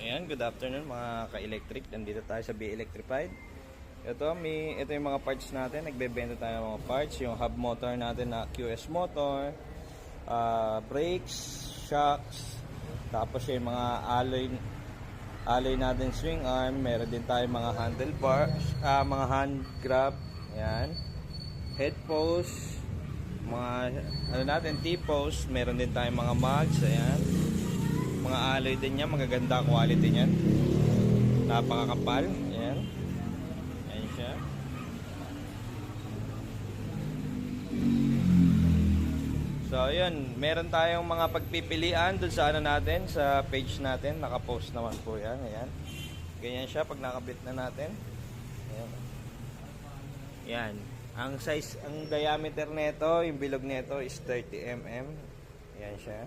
Ayan, good afternoon mga ka-electric. Nandito tayo sa Be Electrified. Ito yung mga parts natin. Nagbebenta tayo ng mga parts. Yung hub motor natin na QS motor, brakes, shocks, tapos yung mga alloy natin swing arm. Meron din tayo mga handlebars, mga hand grab. Ayan. Head post, mga T-post. Meron din tayo mga mugs. Ayan. Mga alloy din yan, magaganda quality niyan. Napakakapal. Ayan. Ayan siya. So, ayan. Meron tayong mga pagpipilian dun sa natin, sa page natin. Nakapost naman po yan. Ayan. Ganyan siya pag nakabit na natin. Ayan. Ayan. Ang size, ang diameter nito, yung bilog nito is 30 mm. Ayan siya.